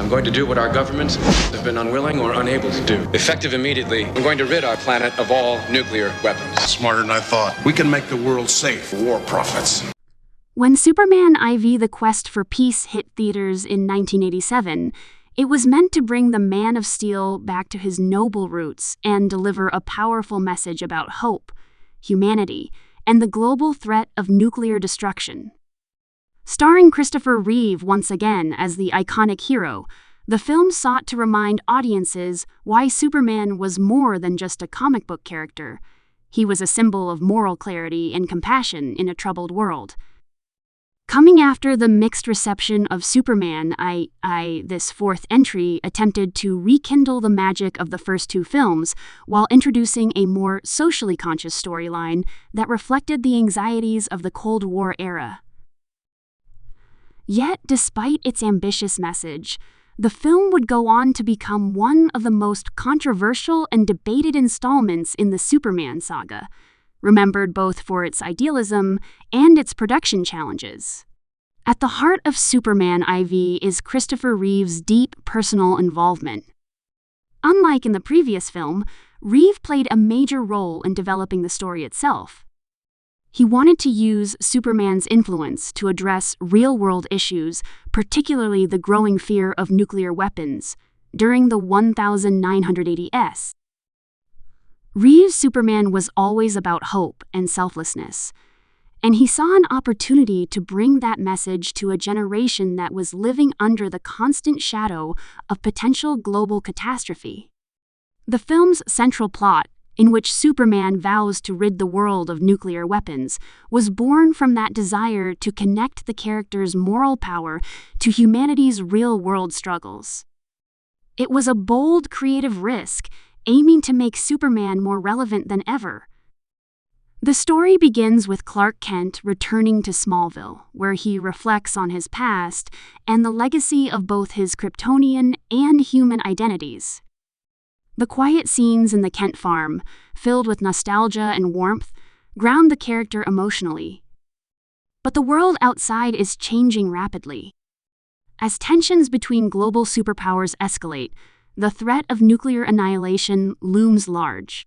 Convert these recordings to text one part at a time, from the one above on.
I'm going to do what our governments have been unwilling or unable to do. Effective immediately, I'm going to rid our planet of all nuclear weapons. Smarter than I thought. We can make the world safe for war profits. When Superman IV: The Quest for Peace hit theaters in 1987, it was meant to bring the Man of Steel back to his noble roots and deliver a powerful message about hope, humanity, and the global threat of nuclear destruction. Starring Christopher Reeve once again as the iconic hero, the film sought to remind audiences why Superman was more than just a comic book character. He was a symbol of moral clarity and compassion in a troubled world. Coming after the mixed reception of Superman, this fourth entry attempted to rekindle the magic of the first two films while introducing a more socially conscious storyline that reflected the anxieties of the Cold War era. Yet, despite its ambitious message, the film would go on to become one of the most controversial and debated installments in the Superman saga, remembered both for its idealism and its production challenges. At the heart of Superman IV is Christopher Reeve's deep personal involvement. Unlike in the previous film, Reeve played a major role in developing the story itself. He wanted to use Superman's influence to address real-world issues, particularly the growing fear of nuclear weapons, during the 1980s. Reeve's Superman was always about hope and selflessness, and he saw an opportunity to bring that message to a generation that was living under the constant shadow of potential global catastrophe. The film's central plot, in which Superman vows to rid the world of nuclear weapons, was born from that desire to connect the character's moral power to humanity's real-world struggles. It was a bold, creative risk, aiming to make Superman more relevant than ever. The story begins with Clark Kent returning to Smallville, where he reflects on his past and the legacy of both his Kryptonian and human identities. The quiet scenes in the Kent farm, filled with nostalgia and warmth, ground the character emotionally. But the world outside is changing rapidly. As tensions between global superpowers escalate, the threat of nuclear annihilation looms large.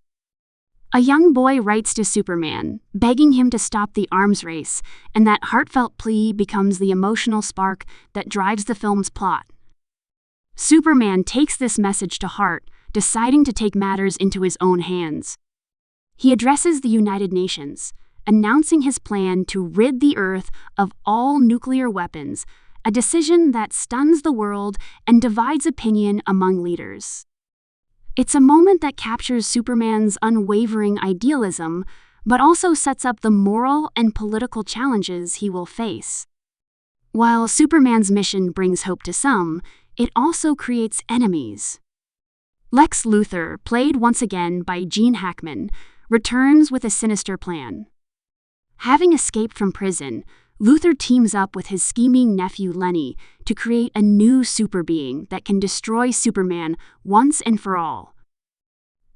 A young boy writes to Superman, begging him to stop the arms race, and that heartfelt plea becomes the emotional spark that drives the film's plot. Superman takes this message to heart, deciding to take matters into his own hands. He addresses the United Nations, announcing his plan to rid the Earth of all nuclear weapons, a decision that stuns the world and divides opinion among leaders. It's a moment that captures Superman's unwavering idealism, but also sets up the moral and political challenges he will face. While Superman's mission brings hope to some, it also creates enemies. Lex Luthor, played once again by Gene Hackman, returns with a sinister plan. Having escaped from prison, Luthor teams up with his scheming nephew Lenny to create a new super being that can destroy Superman once and for all.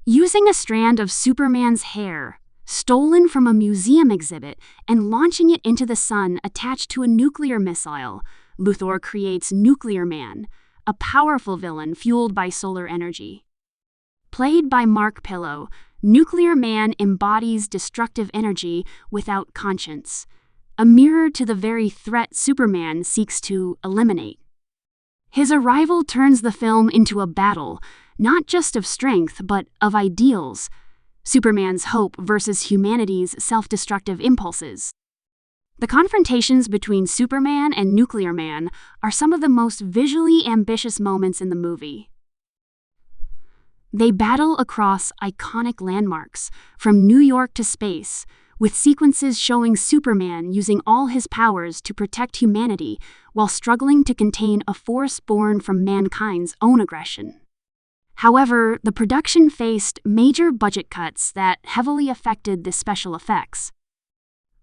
Using a strand of Superman's hair, stolen from a museum exhibit, and launching it into the sun attached to a nuclear missile, Luthor creates Nuclear Man, a powerful villain fueled by solar energy. Played by Mark Pillow, Nuclear Man embodies destructive energy without conscience, a mirror to the very threat Superman seeks to eliminate. His arrival turns the film into a battle, not just of strength, but of ideals, Superman's hope versus humanity's self-destructive impulses. The confrontations between Superman and Nuclear Man are some of the most visually ambitious moments in the movie. They battle across iconic landmarks, from New York to space, with sequences showing Superman using all his powers to protect humanity while struggling to contain a force born from mankind's own aggression. However, the production faced major budget cuts that heavily affected the special effects.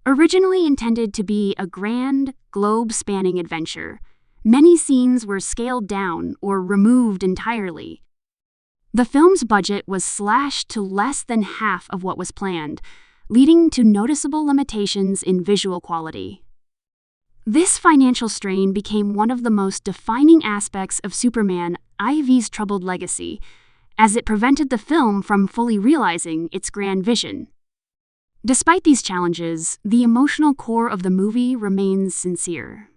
Originally intended to be a grand, globe-spanning adventure, many scenes were scaled down or removed entirely. The film's budget was slashed to less than half of what was planned, leading to noticeable limitations in visual quality. This financial strain became one of the most defining aspects of Superman IV's troubled legacy, as it prevented the film from fully realizing its grand vision. Despite these challenges, the emotional core of the movie remains sincere.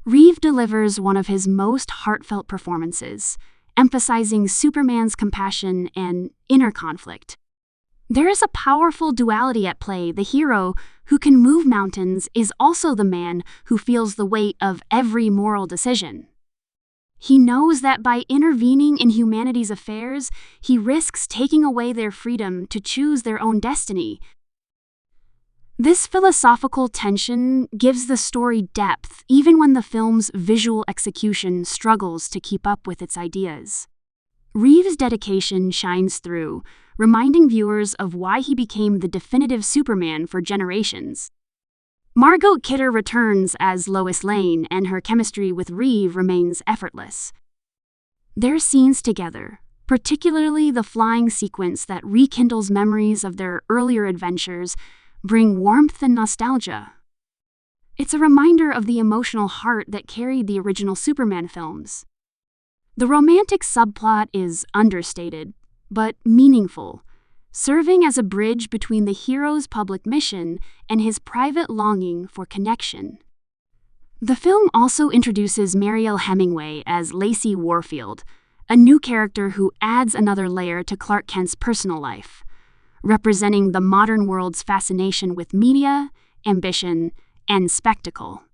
Reeve delivers one of his most heartfelt performances, emphasizing Superman's compassion and inner conflict. There is a powerful duality at play. The hero who can move mountains is also the man who feels the weight of every moral decision. He knows that by intervening in humanity's affairs, he risks taking away their freedom to choose their own destiny. This philosophical tension gives the story depth, even when the film's visual execution struggles to keep up with its ideas. Reeve's dedication shines through, reminding viewers of why he became the definitive Superman for generations. Margot Kidder returns as Lois Lane, and her chemistry with Reeve remains effortless. Their scenes together, particularly the flying sequence that rekindles memories of their earlier adventures, bring warmth and nostalgia. It's a reminder of the emotional heart that carried the original Superman films. The romantic subplot is understated, but meaningful, serving as a bridge between the hero's public mission and his private longing for connection. The film also introduces Mariel Hemingway as Lacey Warfield, a new character who adds another layer to Clark Kent's personal life, representing the modern world's fascination with media, ambition, and spectacle.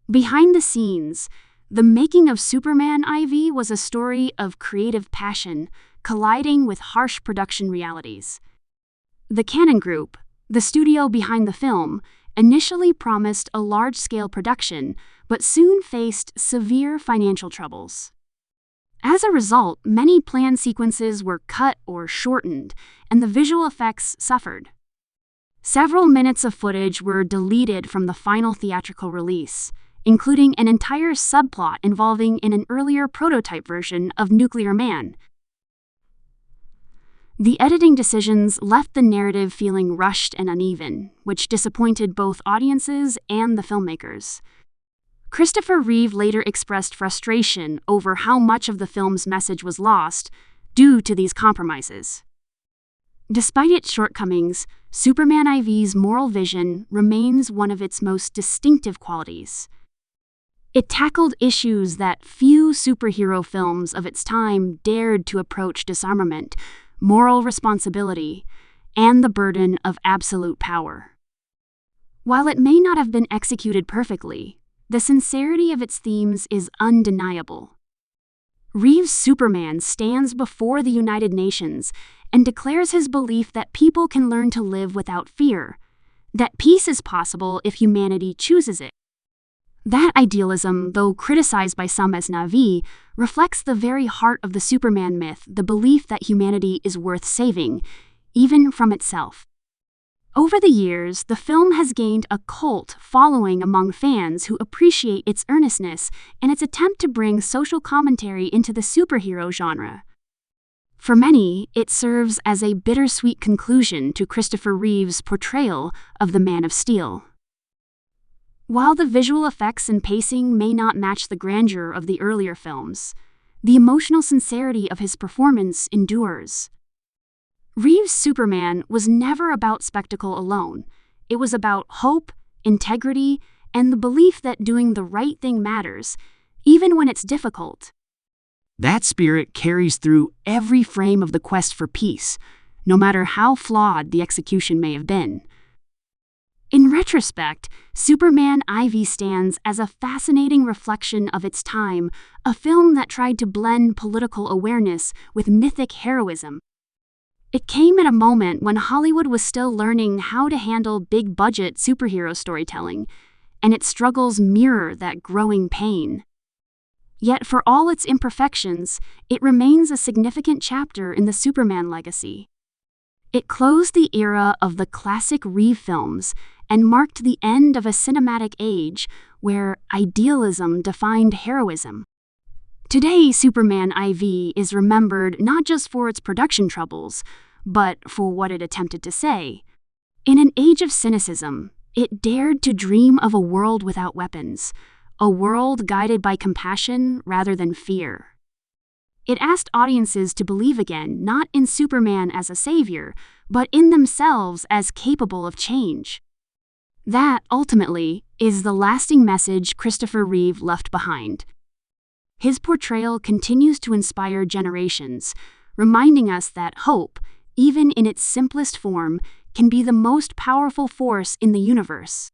Behind the scenes, the making of Superman IV was a story of creative passion colliding with harsh production realities. The Cannon Group, the studio behind the film, initially promised a large-scale production, but soon faced severe financial troubles. As a result, many planned sequences were cut or shortened, and the visual effects suffered. Several minutes of footage were deleted from the final theatrical release, including an entire subplot involving an earlier prototype version of Nuclear Man. The editing decisions left the narrative feeling rushed and uneven, which disappointed both audiences and the filmmakers. Christopher Reeve later expressed frustration over how much of the film's message was lost due to these compromises. Despite its shortcomings, Superman IV's moral vision remains one of its most distinctive qualities. It tackled issues that few superhero films of its time dared to approach: disarmament, moral responsibility, and the burden of absolute power. While it may not have been executed perfectly, the sincerity of its themes is undeniable. Reeve's Superman stands before the United Nations and declares his belief that people can learn to live without fear, that peace is possible if humanity chooses it. That idealism, though criticized by some as naive, reflects the very heart of the Superman myth, the belief that humanity is worth saving, even from itself. Over the years, the film has gained a cult following among fans who appreciate its earnestness and its attempt to bring social commentary into the superhero genre. For many, it serves as a bittersweet conclusion to Christopher Reeve's portrayal of the Man of Steel. While the visual effects and pacing may not match the grandeur of the earlier films, the emotional sincerity of his performance endures. Reeve's Superman was never about spectacle alone. It was about hope, integrity, and the belief that doing the right thing matters, even when it's difficult. That spirit carries through every frame of the quest for peace, no matter how flawed the execution may have been. In retrospect, Superman IV stands as a fascinating reflection of its time, a film that tried to blend political awareness with mythic heroism. It came at a moment when Hollywood was still learning how to handle big-budget superhero storytelling, and its struggles mirror that growing pain. Yet for all its imperfections, it remains a significant chapter in the Superman legacy. It closed the era of the classic Reeve films and marked the end of a cinematic age where idealism defined heroism. Today, Superman IV is remembered not just for its production troubles, but for what it attempted to say. In an age of cynicism, It dared to dream of a world without weapons, a world guided by compassion rather than fear. It asked audiences to believe again, not in Superman as a savior, but in themselves as capable of change. That, ultimately, is the lasting message Christopher Reeve left behind. His portrayal continues to inspire generations, reminding us that hope, even in its simplest form, can be the most powerful force in the universe.